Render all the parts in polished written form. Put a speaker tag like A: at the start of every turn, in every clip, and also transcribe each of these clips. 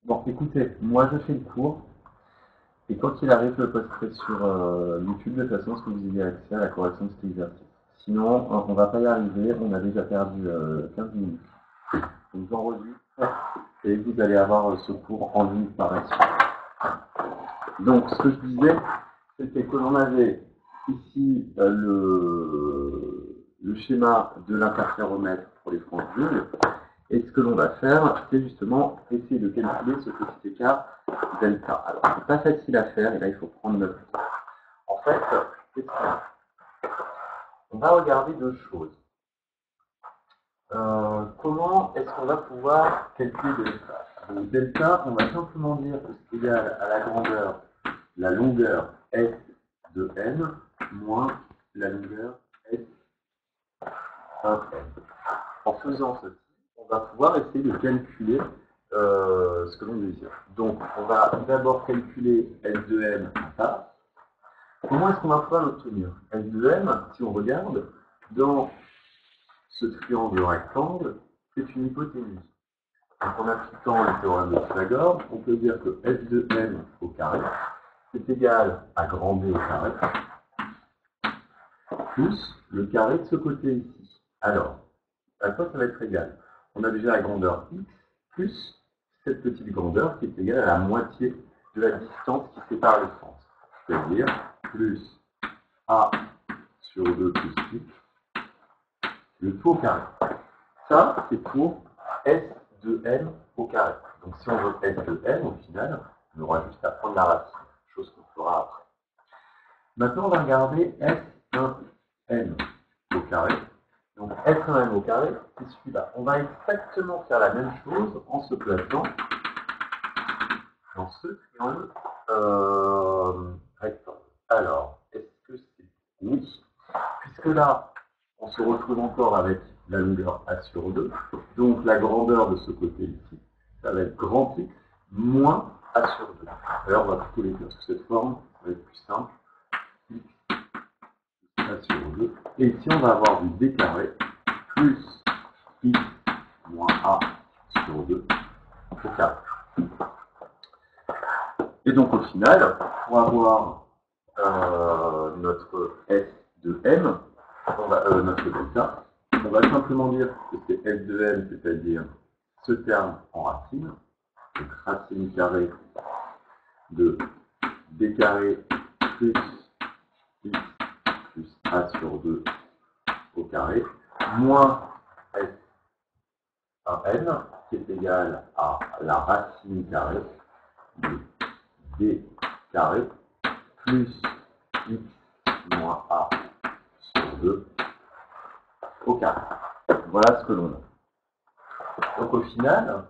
A: Bon, écoutez, moi je fais le cours, et quand il arrive, je le posterai sur YouTube de toute façon, parce que vous ayez accès à la correction de cet exercice. Sinon, on va pas y arriver, on a déjà perdu 15 minutes. Donc j'enregistre, et vous allez avoir ce cours en ligne par la suite. Donc, ce que je disais, c'était que l'on avait ici le schéma de l'interféromètre pour les franges vides. Et ce que l'on va faire, c'est justement essayer de calculer ce petit écart delta. Alors, c'est pas facile à faire, et là, il faut prendre notre temps. En fait, qu'est-ce qu'on a? On va regarder deux choses. Comment est-ce qu'on va pouvoir calculer delta? Donc, delta, on va simplement dire que c'est égal à la grandeur, la longueur S de n, moins la longueur S 1n. En faisant ceci, on va pouvoir essayer de calculer ce que l'on désire. Donc, on va d'abord calculer S de m en face. Comment est-ce qu'on va pouvoir l'obtenir? S de m, si on regarde, dans ce triangle rectangle, c'est une hypoténuse. Donc, en appliquant le théorème de Pythagore, on peut dire que S de m au carré, c'est égal à grand B au carré, plus le carré de ce côté ici. Alors, à quoi ça va être égal? On a déjà la grandeur x plus cette petite grandeur qui est égale à la moitié de la distance qui sépare les sens. C'est-à-dire plus a sur 2 plus x, le tout au carré. Ça, c'est pour s de m au carré. Donc si on veut s de m, au final, on aura juste à prendre la racine, chose qu'on fera après. Maintenant, on va regarder S1n au carré. Donc S1n au carré, c'est celui-là. On va exactement faire la même chose en se plaçant dans ce triangle rectangle. Alors, est-ce que c'est... Oui. Puisque là, on se retrouve encore avec la longueur A sur 2. Donc la grandeur de ce côté ici, ça va être grand X moins A sur 2. D'ailleurs, on va plutôt l'écrire sous cette forme, ça va être plus simple. A sur 2. Et ici, on va avoir du D carré plus X moins A sur 2 au carré. Et donc, au final, pour avoir notre S de M, notre delta, on va simplement dire que c'est S de M, c'est-à-dire ce terme en racine, donc racine carrée de D carré plus X plus A sur 2 au carré, moins S 1n, qui est égal à la racine carrée de D carré plus X moins A sur 2 au carré. Voilà ce que l'on a. Donc au final,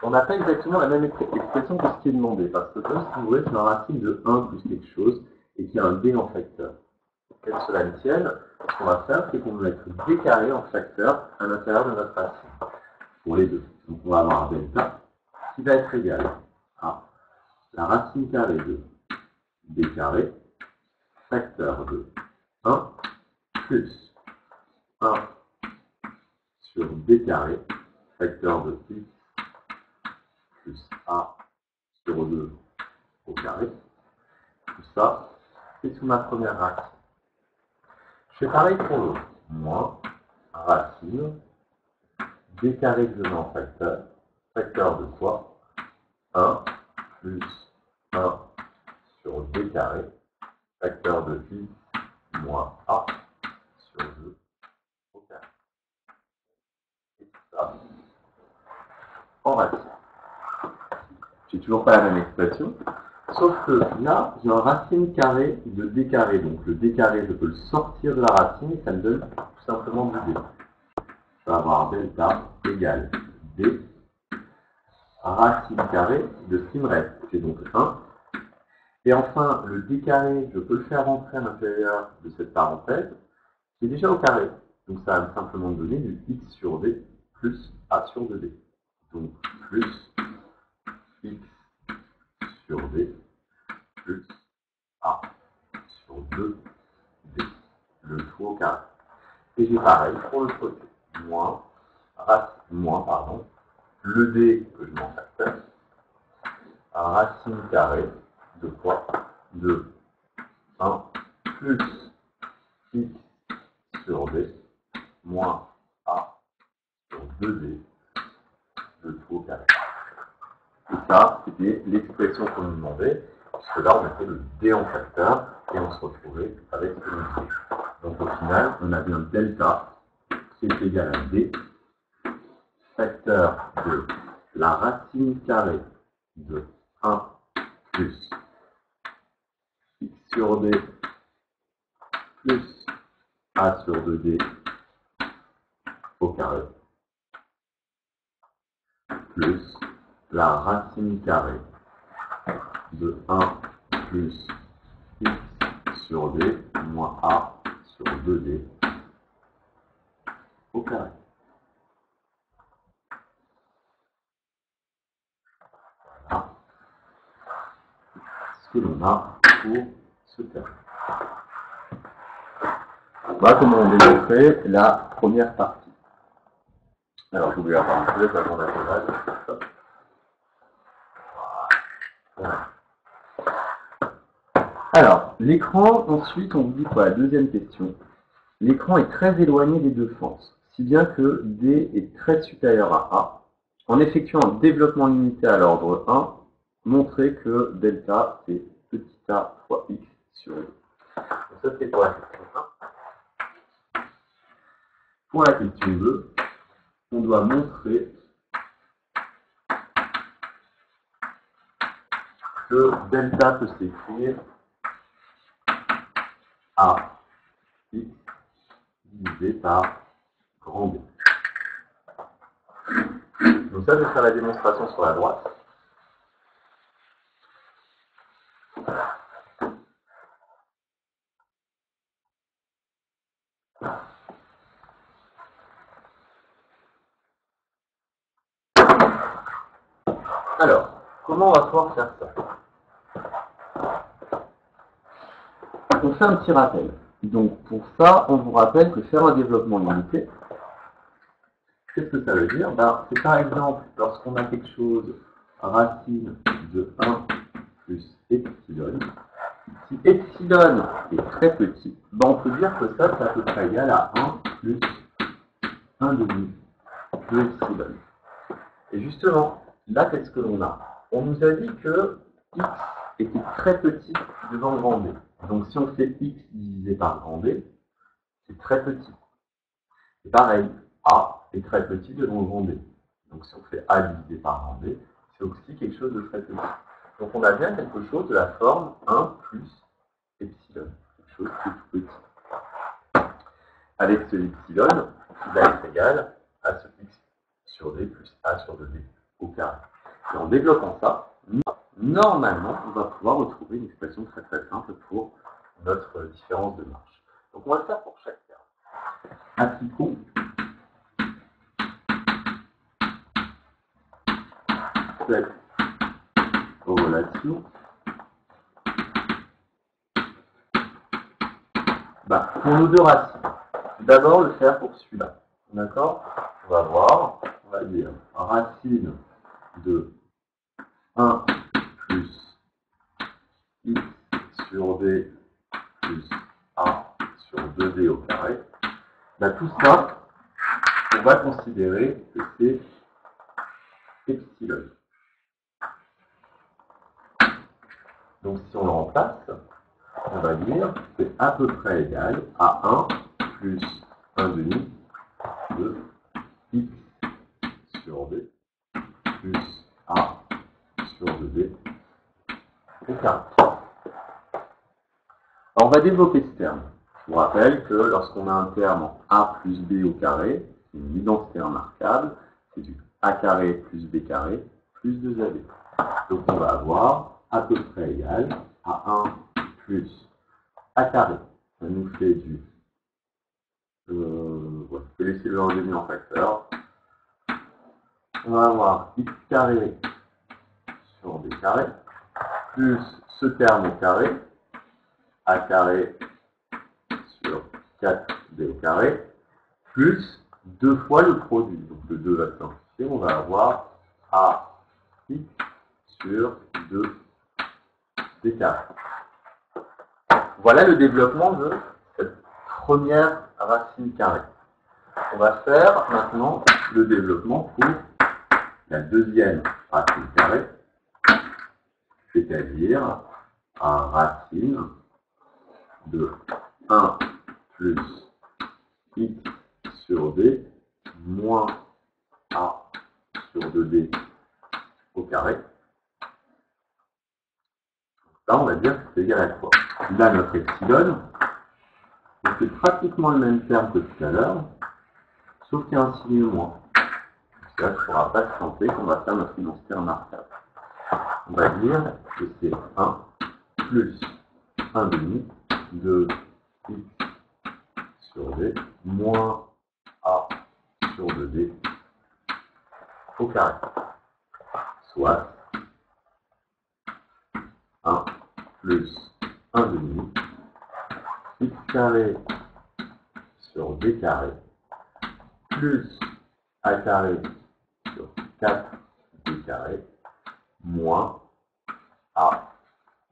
A: on n'a pas exactement la même expression que ce qui est demandé, parce que comme si vous voulez, c'est une racine de 1 plus quelque chose, et qu'il y a un D en facteur. Quelle cela ne tienne, ce qu'on va faire, c'est qu'on va mettre D carré en facteur à l'intérieur de notre racine, pour les deux. Donc on va avoir un delta qui va être égal à la racine carrée de D carré, facteur de 1, plus 1 sur D carré, facteur de X, plus A sur 2 au carré. Tout ça, c'est sous ma première racine. Je fais pareil pour l'autre. Moins racine, D carré que je mets en facteur, facteur de quoi? 1 plus 1 sur D carré, facteur de X moins A sur 2 au carré. Et tout ça en racine. J'ai toujours pas la même expression, sauf que là, j'ai un racine carrée de D carré. Donc le D carré, je peux le sortir de la racine et ça me donne tout simplement du D. Je vais avoir delta égale D racine carrée de ce qui me reste. J'ai donc 1. Et enfin, le D carré, je peux le faire rentrer à l'intérieur de cette parenthèse, qui est déjà au carré. Donc ça va simplement me donner du X sur D plus A sur 2D. Donc plus X sur D plus A sur 2D. Le tout au carré. Et j'ai pareil pour l'autre côté. Moins, le D que je mets en facteur, racine carrée de quoi? De 1 plus x sur d moins a sur 2d de tout au carré. Et ça, c'était l'expression qu'on nous demandait, puisque là, on a fait le d en facteur, et on se retrouvait avec ce qu'on. Donc au final, on a bien delta qui est égal à d, facteur de la racine carrée de 1 plus x sur d plus a sur 2d au carré, plus la racine carrée de 1 plus x sur d moins a sur 2d au carré. Voilà ce que l'on a pour ce terme. Voilà comment on démontrait la première partie. Alors j'oublie la parenthèse, la grande intégrale. Voilà. Alors, l'écran, ensuite, on vous dit quoi? La deuxième question. L'écran est très éloigné des deux fentes, si bien que D est très supérieur à A. En effectuant un développement limité à l'ordre 1, montrez que delta, c'est petit a fois x sur 2. Donc ça, c'est pour la question 1. Pour la question 2, on doit montrer que delta peut s'écrire à x divisé par grand D. Donc ça, je vais faire la démonstration sur la droite. Alors, comment on va pouvoir faire ça? On fait un petit rappel. Donc pour ça, on vous rappelle que faire un développement limité, qu'est-ce que ça veut dire? C'est par exemple, lorsqu'on a quelque chose, racine de 1 plus epsilon, si epsilon est très petit, on peut dire que ça, c'est à peu près égal à 1 plus 1 demi de epsilon. Et justement, là, qu'est-ce que l'on a? On nous a dit que x était très petit devant grand D. Donc si on fait x divisé par grand D, c'est très petit. Et pareil, a est très petit devant grand D. Donc si on fait a divisé par grand D, c'est aussi quelque chose de très petit. Donc on a bien quelque chose de la forme 1 plus epsilon, quelque chose qui est tout petit. Avec ce epsilon, qui va être égal à ce x sur d plus a sur 2d au carré. Et en développant ça, normalement, on va pouvoir retrouver une expression très très simple pour notre différence de marge. Donc on va le faire pour chaque terme. Appliquons cette corrélation. Pour nos deux racines, d'abord le faire pour celui-là. D'accord? On va voir, on va dire racine de 1 plus x sur d plus a sur 2d au carré. Tout ça, on va considérer que c'est epsilon. Donc si on le remplace, on va dire que c'est à peu près égal à 1 plus 1 demi de x sur d plus a sur 2d au carré. Alors on va développer ce terme. Je vous rappelle que lorsqu'on a un terme a plus b au carré, c'est une identité remarquable, c'est du a carré plus b carré plus 2ab. Donc on va avoir à peu près égal à 1 plus a carré. Ça nous fait du... je vais laisser le revenu en facteur. On va avoir x carré sur b carré, plus ce terme au carré, a carré sur 4b au carré, plus 2 fois le produit. Donc le 2 va simplifier, on va avoir a x sur 2d carré. Voilà le développement de cette première racine carrée. On va faire maintenant le développement pour la deuxième racine carrée, c'est-à-dire un racine de 1 plus x sur d moins a sur 2d au carré. Là, on va dire que c'est égal à quoi? Là, notre epsilon, c'est pratiquement le même terme que tout à l'heure, sauf qu'il y a un signe moins. Là, il ne faudra pas se tromper qu'on va faire notre identité remarquable. On va dire que c'est 1 plus 1 demi de x sur d moins a sur 2d au carré. Soit 1 plus 1 demi x carré sur d carré plus a carré sur 4d carré moins a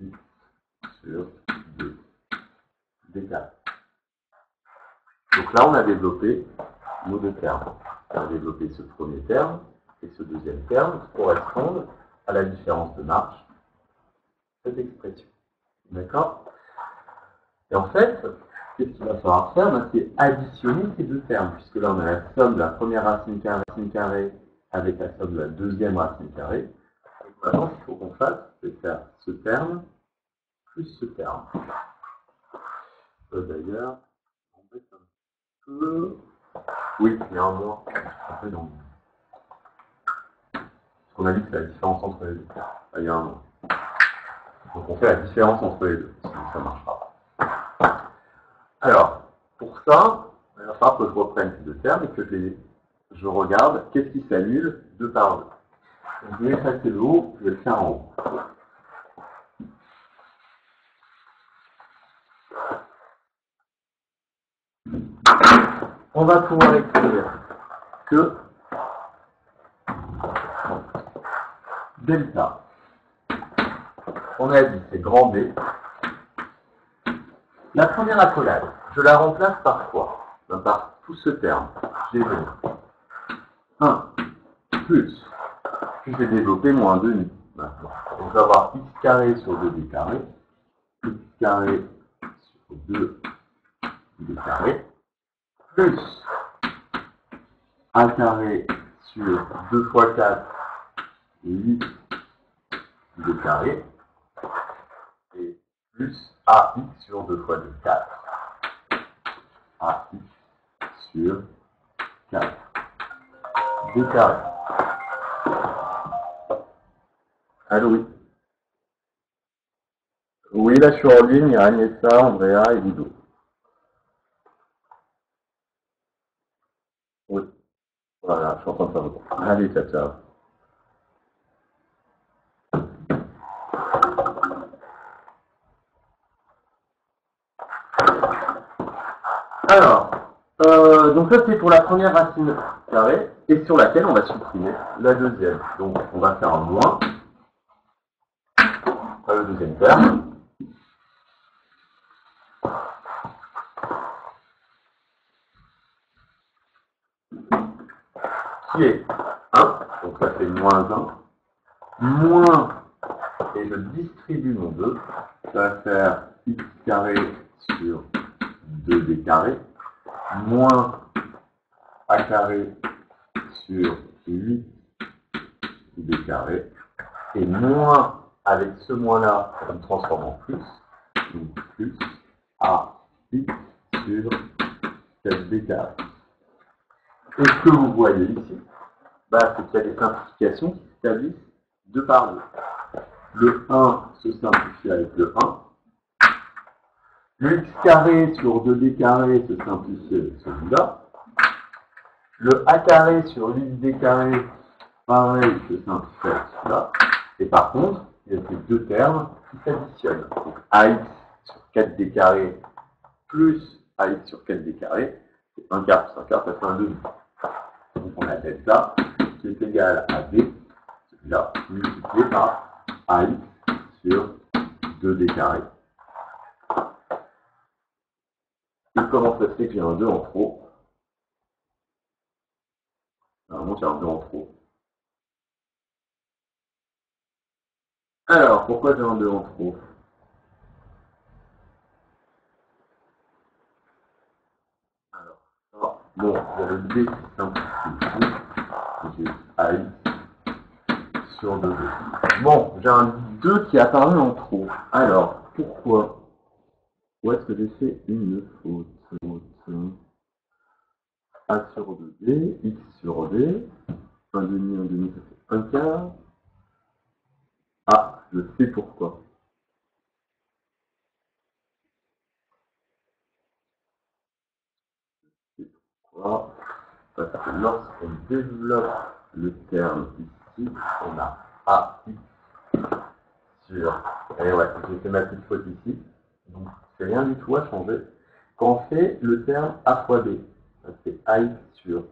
A: x sur 2d carré. Donc là, on a développé nos deux termes. On a développé ce premier terme et ce deuxième terme qui correspondent à la différence de marge de cette expression. D'accord? Et en fait, qu'est-ce qu'il va falloir faire? C'est additionner ces deux termes, puisque là, on a la somme de la première racine carrée avec la somme de la deuxième racine carrée. Donc maintenant, ce qu'il faut qu'on fasse, c'est faire ce terme plus ce terme. D'ailleurs, on va mettre un peu... Oui, il y a un moins. Un peu dans... Parce qu'on a dit que c'est la différence entre les deux. Là, il y a un moins. Donc on fait la différence entre les deux, sinon ça ne marche pas. Alors, pour ça, il va falloir que je reprenne ces deux termes et que je regarde qu'est-ce qui s'annule deux par deux. Donc, je vais effacer le haut, je vais le faire en haut. On va pouvoir écrire que delta, on a dit c'est grand B. La première accolade, je la remplace par quoi? Par tout ce terme. J'ai donc 1 plus, je vais développer moins 2 maintenant. Donc je vais avoir x carré sur 2d carré, x carré sur 2d carré, plus a carré sur 2 fois 4, 8 d carré, et plus ax sur 2 fois 2, 4. ax sur 4 d carré. Allô, oui. Oui, là je suis en ligne, il y a Agnesa, Andrea et Ludo. Oui. Voilà, je suis en train de faire le bon. Allez, ciao, ciao. Alors, donc ça c'est pour la première racine carrée, et sur laquelle on va supprimer la deuxième. Donc on va faire un moins, le deuxième terme. Qui est 1, donc ça fait moins 1, moins, et je distribue mon 2, ça va faire x carré sur 2d carré, moins a carré sur 8d carré, et moins, avec ce moins-là, on transforme en plus, donc plus a x sur 4d carré. Et ce que vous voyez ici, c'est qu'il y a des simplifications qui s'établissent 2 par 2. Le 1 se simplifie avec le 1. Le x carré sur 2d carré se simplifie avec celui-là. Le a carré sur 8d carré, pareil, se simplifie avec celui-là. Et par contre, il y a ces deux termes qui s'additionnent. Donc ax sur 4d carré plus ax sur 4d carré, c'est 1 quart plus 1 quart, ça fait un demi. Donc on appelle ça qui est égal à d, celui-là, multiplié par AX sur 2D carré. Et comment ça se fait que j'ai un 2 en trop? Normalement, j'ai un 2 en trop. Alors, pourquoi j'ai un 2 en trop? Alors, bon, il y a le D qui simplifie ici. J'ai AX sur 2D. Bon, j'ai un 2 qui apparaît en trop. Alors, pourquoi? Où est-ce que j'ai fait une faute? A sur 2D, X sur D, 1 demi, ça fait 1 quart. Ah, je sais pourquoi. Pourquoi? Parce que lorsqu'on développe le terme ici, on a AX sur... Et ouais, j'ai fait ma petite faute ici. Donc, c'est rien du tout à changer. Quand on fait le terme A fois B, c'est AX sur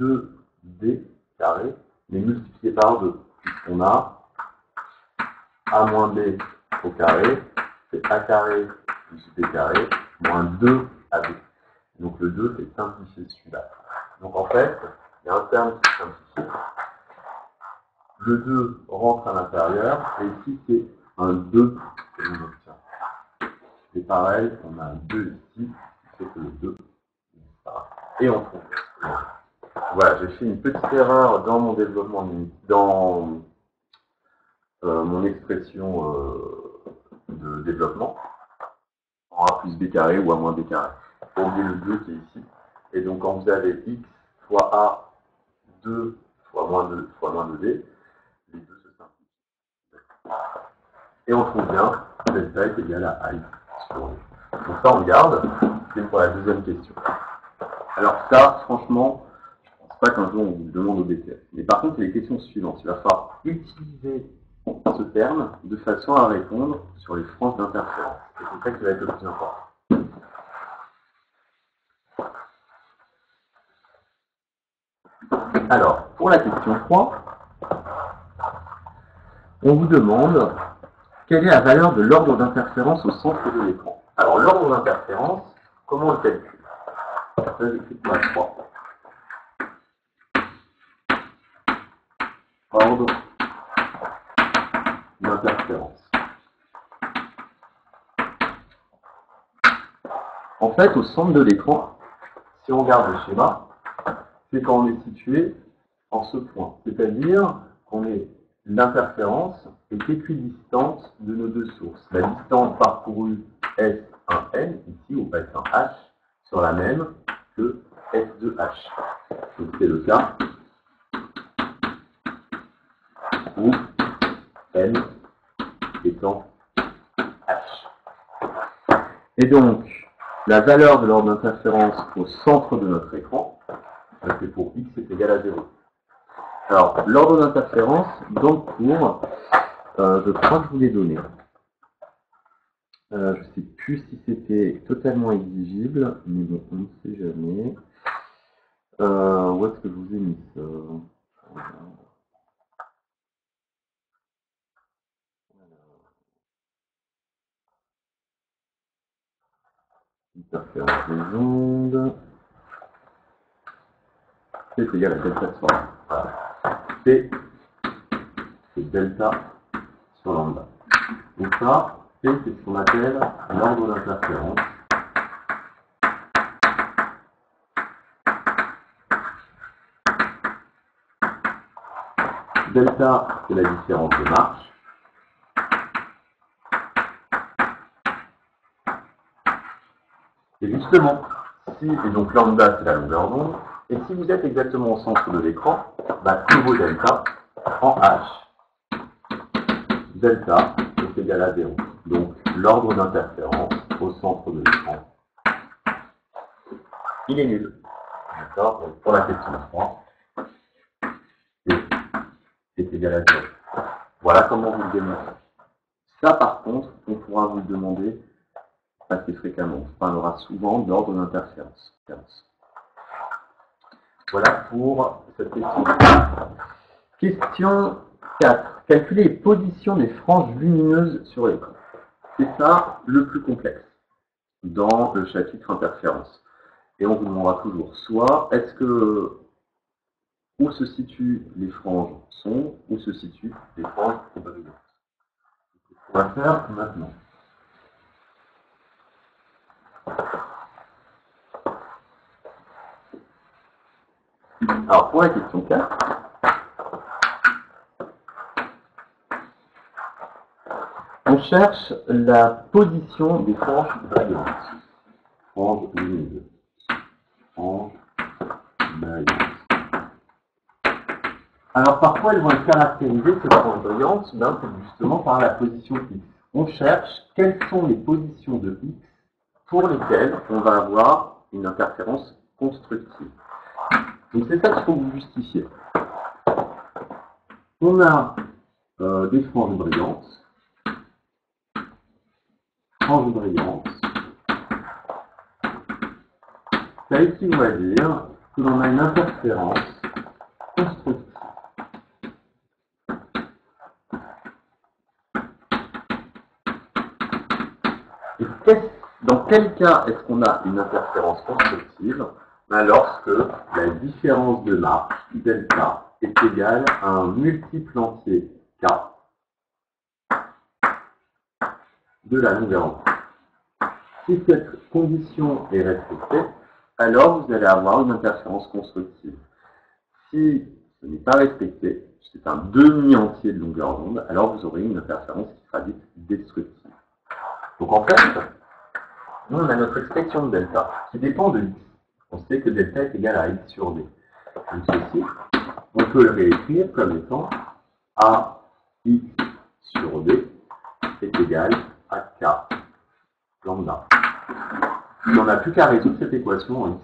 A: 2D carré, mais multiplié par 2. On a A moins B au carré, c'est A carré plus B carré, moins 2AB. Donc le 2, c'est simplifier celui-là. Donc en fait, il y a un terme qui simplifie. Le 2 rentre à l'intérieur, et ici c'est un 2 que l'on obtient. C'est pareil, on a un 2 ici, c'est que le 2 disparaît. Et on trouve. Voilà, j'ai fait une petite erreur dans mon développement, dans mon expression de développement, en A plus B carré ou A moins B carré. Pour oublier le 2 qui est ici. Et donc quand vous avez X fois A, 2 fois moins 2D, les deux se simplifient. Et on trouve bien delta est égal à I sur D. Donc ça on garde, c'est pour la deuxième question. Alors ça, franchement, je ne pense pas qu'un jour on vous demande au BTS. Mais par contre, les questions suivantes, il va falloir utiliser ce terme de façon à répondre sur les franges d'interférence. Et c'est ça qui va être le plus important. Alors, pour la question 3, on vous demande quelle est la valeur de l'ordre d'interférence au centre de l'écran. Alors, l'ordre d'interférence, comment on le calcule? Ça, j'écris pour la 3. Ordre d'interférence. En fait, au centre de l'écran, si on regarde le schéma, c'est quand on est situé en ce point. C'est-à-dire qu'on est l'interférence est équidistante de nos deux sources. La distance parcourue S1N, ici, ou S1H, sera la même que S2H. Donc c'est le cas où N étant H. Et donc, la valeur de l'ordre d'interférence au centre de notre écran, c'est pour X est égal à 0. Alors, l'ordre d'interférence, dans le cours, je crois que je vous l'ai donné. Je ne sais plus si c'était totalement exigible, mais bon, on ne sait jamais. Où est-ce que je vous ai mis ça? Interférence des ondes. C'est égal à delta sur lambda. Voilà. C'est delta sur lambda. Donc ça, c'est ce qu'on appelle l'ordre d'interférence. Delta, c'est la différence de marche. Et justement, et donc lambda, c'est la longueur d'onde. Et si vous êtes exactement au centre de l'écran, plus vaut delta en H. Delta est égal à 0. Donc l'ordre d'interférence au centre de l'écran, il est nul. D'accord? Donc pour la question 3, c'est égal à 0. Voilà comment vous le démontrez. Ça, par contre, on pourra vous le demander assez fréquemment. On parlera souvent d'ordre d'interférence. Voilà pour cette question. Question 4. Calculer les positions des franges lumineuses sur l'écran. C'est ça le plus complexe dans le chapitre interférence. Et on vous demandera toujours soit est-ce que où se situent les franges sombres, où se situent les franges brillantes. On va faire maintenant. Alors pour la question 4, on cherche la position des franges brillantes. Franges lumineuses. Franges brillantes. Alors parfois elles vont être caractérisées, ces franges brillantes, c'est justement par la position X. On cherche quelles sont les positions de X pour lesquelles on va avoir une interférence constructive. Donc c'est ça qu'il faut vous justifier. On a des franges brillantes. Franges brillantes. Ça équivaut à dire que l'on a une interférence constructive. Et dans quel cas est-ce qu'on a une interférence constructive? Lorsque la différence de marque, delta, est égale à un multiple entier k de la longueur entière. Si cette condition est respectée, alors vous allez avoir une interférence constructive. Si ce n'est pas respecté, c'est un demi-entier de longueur d'onde, alors vous aurez une interférence qui sera dite destructive. Donc en fait, nous on a notre expression de delta qui dépend de x. On sait que delta est égal à x sur d. Donc ceci, on peut le réécrire comme étant a x sur d est égal à k lambda. Et on n'a plus qu'à résoudre cette équation en x.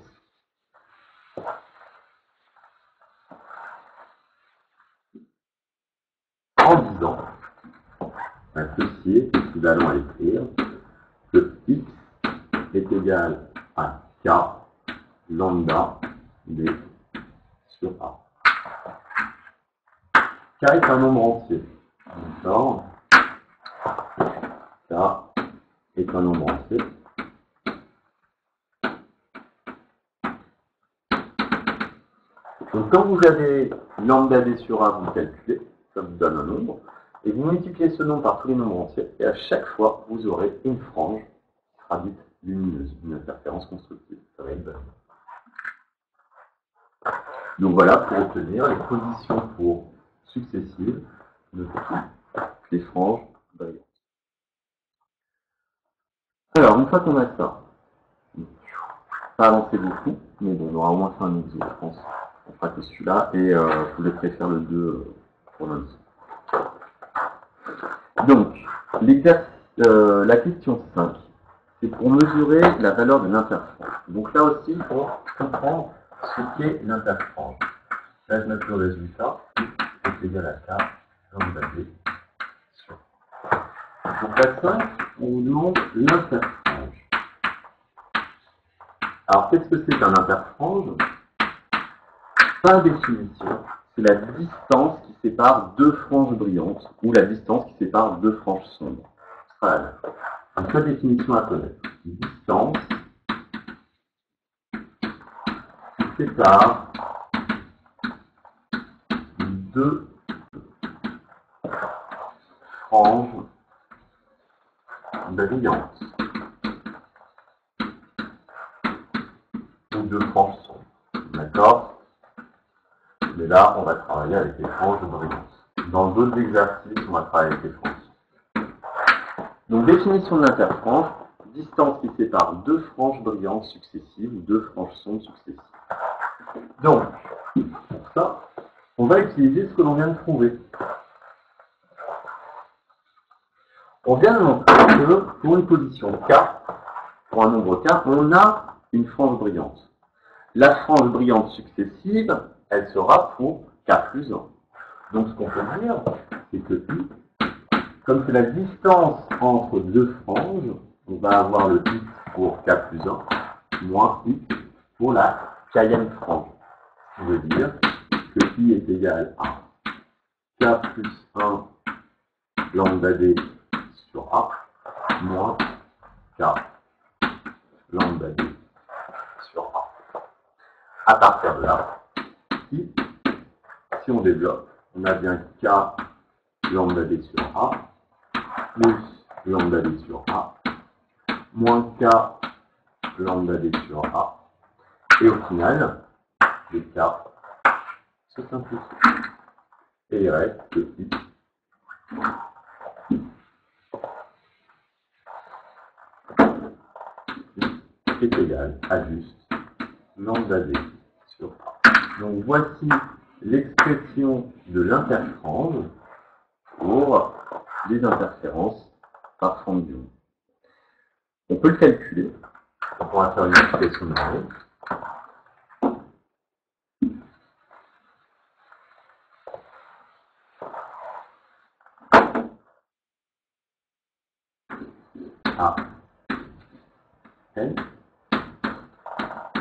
A: En disant, ceci est équivalent à écrire que x est égal à k lambda d sur a. K est un nombre entier. D'accord? K est un nombre entier. Donc quand vous avez lambda d sur a, vous calculez, ça vous donne un nombre, et vous multipliez ce nombre par tous les nombres entiers, et à chaque fois, vous aurez une frange qui sera dite lumineuse, une interférence constructive. Ça va être bonne. Donc voilà pour obtenir les positions pour successives de toutes les franges brillantes. Alors, une fois qu'on a ça, pas avancé beaucoup, mais bon, on aura au moins fait un exo, je pense. On fera que celui-là, et je vous laisserai faire le 2 pour lundi. Donc, la question 5, c'est pour mesurer la valeur de l'interfrange. Donc là aussi, il faut comprendre ce qu'est l'interfrange. Là, je note le résultat, c'est égal à k, lambda d sur. Donc la 5, on vous demande l'interfrange. Alors, qu'est-ce que c'est un interfrange? Par définition, c'est la distance qui sépare deux franges brillantes ou la distance qui sépare deux franges sombres. Voilà. Donc, la définition à connaître. Distance qui sépare deux franges brillantes ou deux franges sombres. D'accord? Mais là, on va travailler avec les franges brillantes. Dans d'autres exercices, on va travailler avec les franges. Donc, définition de l'interfrange, distance qui sépare deux franges brillantes successives ou deux franges sombres successives. Donc, pour ça, on va utiliser ce que l'on vient de trouver. On vient de montrer que pour une position k, pour un nombre k, on a une frange brillante. La frange brillante successive, elle sera pour k plus 1. Donc ce qu'on peut dire, c'est que i, comme c'est la distance entre deux franges, on va avoir le x pour k plus 1, moins x pour la kème frange. Ce qui veut dire que i est égal à K plus 1 lambda D sur A moins K lambda D sur A. À partir de là, si on développe, on a bien K lambda D sur A plus lambda D sur A moins K lambda D sur A. Et au final, les K se simplifient. Et il reste que I est égal à juste lambda D sur A. Donc voici l'expression de l'interfrange pour les interférences par forme d'ion. On peut le calculer. On va faire une application de règle. A N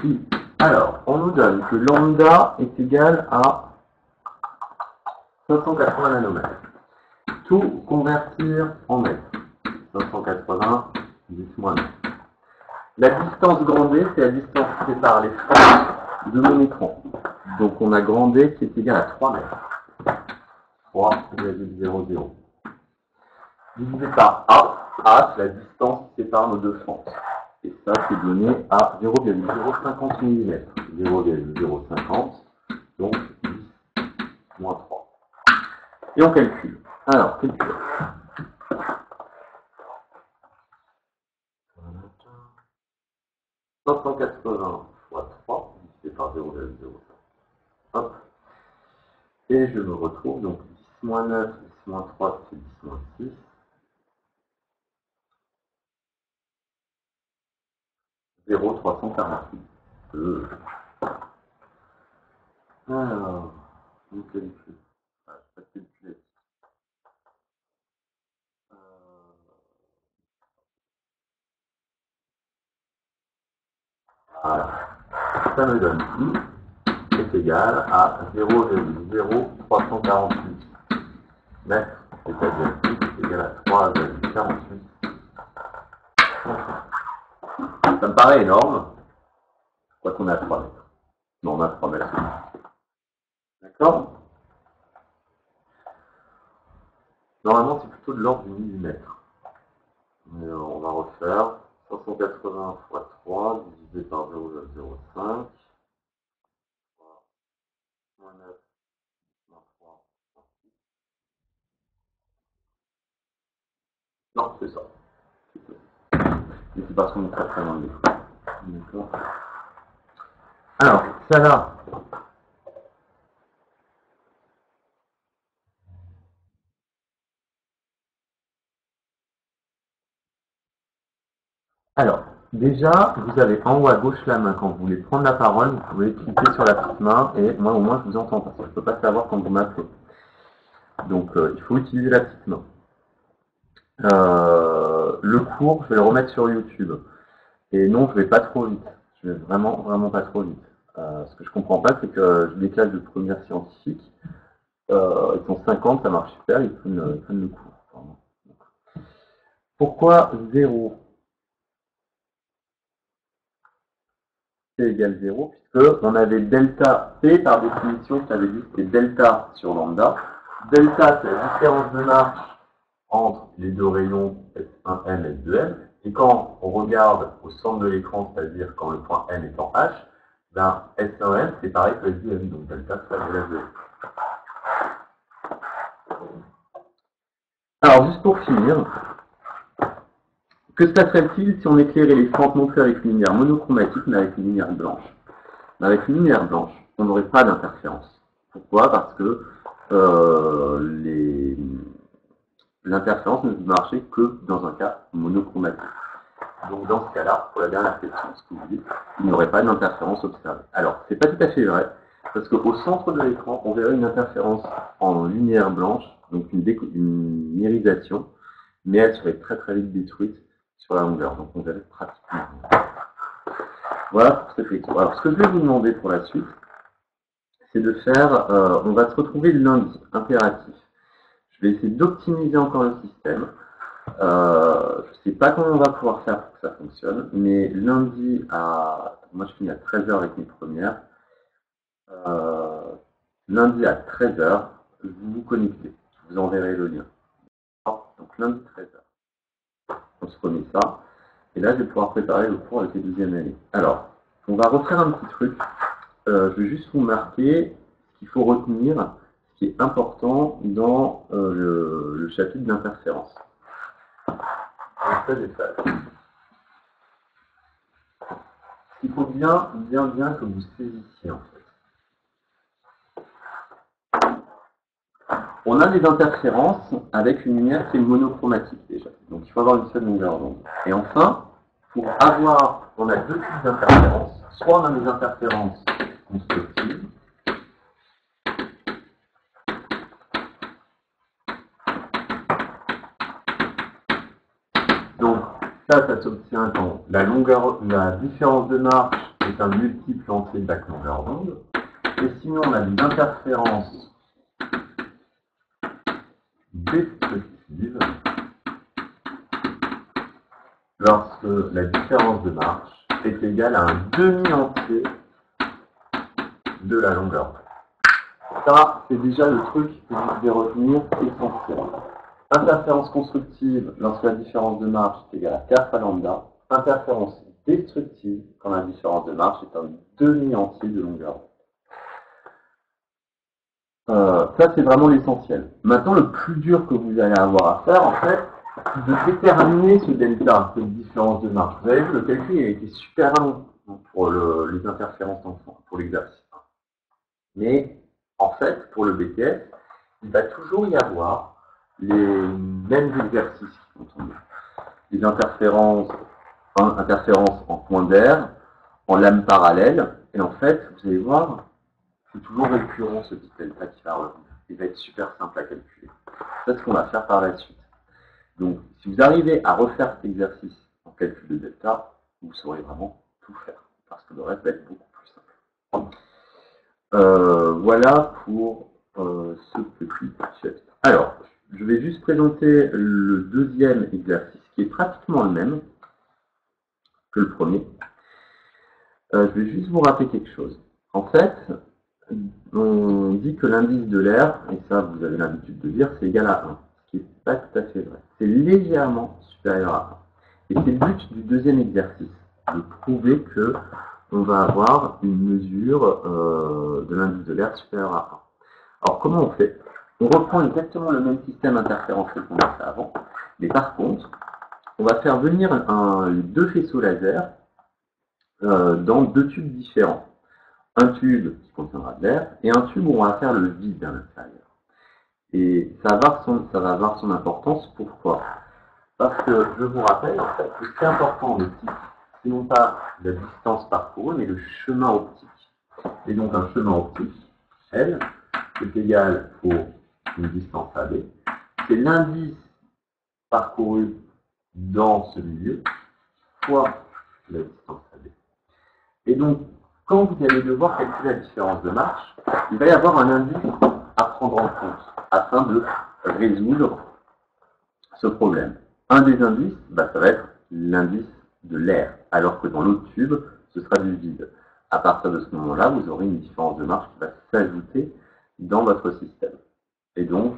A: I. Alors, on nous donne que lambda est égal à 580 nanomètres. Tout convertir en mètres. 580, 10 moins 9. La distance grand D, c'est la distance qui sépare les franges de mon écran. Donc on a grand D qui est égal à 3 mètres. 3,00. Divisé par A, c'est la distance qui sépare nos deux franges. Et ça, c'est donné à 0,050 mm. 0,050, donc 10 moins 3. Et on calcule. Alors, calcule. « 580 fois 3, divisé par 0,05. Hop. Et je me retrouve, donc 10 moins 9, 10 moins 3, c'est 10 moins 6. 0,348. Alors, on calcule. Ah, je vais calculer. Voilà. Ça me donne I est égal à 0,0348 mètres, c'est-à-dire I est égal à 3,48. Ça me paraît énorme. Je crois qu'on a 3 mètres. Non, on a 3 mètres. D'accord? Normalement, c'est plutôt de l'ordre du millimètre. Mais on va refaire 580 fois 3 divisé par 0,05. 3 moins 9 moins 3. Non, c'est ça. Mais c'est parce qu'on est très très loin de l'écran. Alors, ça là. Alors, déjà, vous avez en haut à gauche la main. Quand vous voulez prendre la parole, vous pouvez cliquer sur la petite main et moi au moins je vous entends parce que je ne peux pas savoir quand vous m'appelez. Donc, il faut utiliser la petite main. Le cours, je vais le remettre sur YouTube. Et non, je vais pas trop vite. Je vais vraiment pas trop vite. Ce que je comprends pas, c'est que j'ai des classes de première scientifique. Ils sont 50, ça marche super, ils prennent le cours. Pourquoi 0 P égale 0, puisque on avait delta P par définition, ça veut dire que c'était delta sur lambda. Delta, c'est la différence de marche entre les deux rayons S1M et S2M. Et quand on regarde au centre de l'écran, c'est-à-dire quand le point M est en H, ben S1M, c'est pareil que S2M, donc delta, ça veut dire 0. Alors, juste pour finir, que se passerait-il si on éclairait les fentes non plus avec une lumière monochromatique, mais avec une lumière blanche? Avec une lumière blanche, on n'aurait pas d'interférence. Pourquoi? Parce que l'interférence ne peut marcher que dans un cas monochromatique. Donc dans ce cas-là, pour la dernière question, ce que vous dites, il n'y aurait pas d'interférence observée. Alors, c'est pas tout à fait vrai, parce qu'au centre de l'écran, on verrait une interférence en lumière blanche, donc une irisation, mais elle serait très très vite détruite sur la longueur. Donc on verrait pratiquement rien. Voilà pour cette question. Alors ce que je vais vous demander pour la suite, c'est de faire, on va se retrouver lundi, impératif. Je vais essayer d'optimiser encore le système. Je ne sais pas comment on va pouvoir faire pour que ça fonctionne, mais lundi moi je finis à 13h avec mes premières. Lundi à 13h, vous vous connectez. Je vous enverrai le lien. Donc lundi 13h. On se remet ça. Et là, je vais pouvoir préparer le cours avec les 12e années. Alors, on va refaire un petit truc. Je vais juste vous marquer ce qu'il faut retenir, ce qui est important dans le chapitre d'interférence. Il faut bien que vous saisissiez en fait. On a des interférences avec une lumière qui est monochromatique déjà. Donc il faut avoir une seule longueur d'onde. Et enfin, on a deux types d'interférences. Soit on a des interférences constructives. Donc ça s'obtient quand la différence de marche est un multiple entier de la longueur d'onde. Et sinon on a des interférences destructives lorsque la différence de marche est égale à un demi-entier de la longueur d'onde. Ça, c'est déjà le truc que vous devez retenir essentiel. Interférence constructive lorsque la différence de marche est égale à k fois lambda. Interférence destructive quand la différence de marche est un demi-entier de longueur d'onde. Ça, c'est vraiment l'essentiel. Maintenant, le plus dur que vous allez avoir à faire, en fait, c'est de déterminer ce delta, cette différence de marche. Vous avez vu, le calcul a été super long pour les interférences pour l'exercice. Mais, en fait, pour le BTS, il va toujours y avoir les mêmes exercices qui vont tomber. Les interférences en point d'air, en lame parallèle, et en fait, vous allez voir, c'est toujours récurrent ce petit delta qui va revenir. Il va être super simple à calculer. C'est ce qu'on va faire par la suite. Donc, si vous arrivez à refaire cet exercice en calcul de delta, vous saurez vraiment tout faire, parce que le reste va être beaucoup plus simple. Voilà pour ce petit chapitre. Alors, je vais juste présenter le deuxième exercice, qui est pratiquement le même que le premier. Je vais juste vous rappeler quelque chose. En fait, on dit que l'indice de l'air, et ça vous avez l'habitude de dire, c'est égal à 1, ce qui n'est pas tout à fait vrai. C'est légèrement supérieur à 1. Et c'est le but du deuxième exercice, de prouver que on va avoir une mesure de l'indice de l'air supérieur à 1. Alors comment on fait? On reprend exactement le même système interférentiel qu'on a fait avant, mais par contre, on va faire venir deux faisceaux laser dans deux tubes différents. Un tube qui contiendra de l'air et un tube où on va faire le vide à l'intérieur. Et ça va avoir son importance. Pourquoi? Parce que je vous rappelle en fait que ce qui est important en optique, c'est non pas la distance parcourue, mais le chemin optique. Et donc un chemin optique, L, est égal pour une distance AB. C'est l'indice parcouru dans ce milieu fois la distance AB. Et donc, quand vous allez devoir calculer la différence de marche, il va y avoir un indice à prendre en compte afin de résoudre ce problème. Un des indices, ça va être l'indice de l'air, alors que dans l'autre tube, ce sera du vide. À partir de ce moment-là, vous aurez une différence de marche qui va s'ajouter dans votre système. Et donc,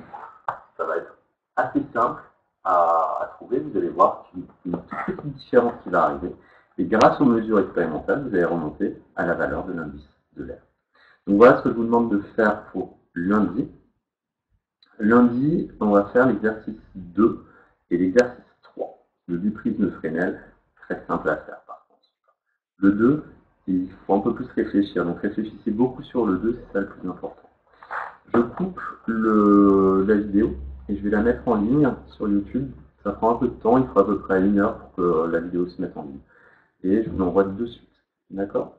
A: ça va être assez simple à trouver. Vous allez voir qu'il y a une petite différence qui va arriver. Et grâce aux mesures expérimentales, vous allez remonter à la valeur de l'indice de l'air. Donc voilà ce que je vous demande de faire pour lundi. Lundi, on va faire l'exercice 2 et l'exercice 3. Le du prisme Fresnel, très simple à faire par contre. Le 2, il faut un peu plus réfléchir. Donc réfléchissez beaucoup sur le 2, c'est ça le plus important. Je coupe la vidéo et je vais la mettre en ligne sur YouTube. Ça prend un peu de temps, il faut à peu près 1 heure pour que la vidéo se mette en ligne. Et je vous l'envoie de suite. D'accord ?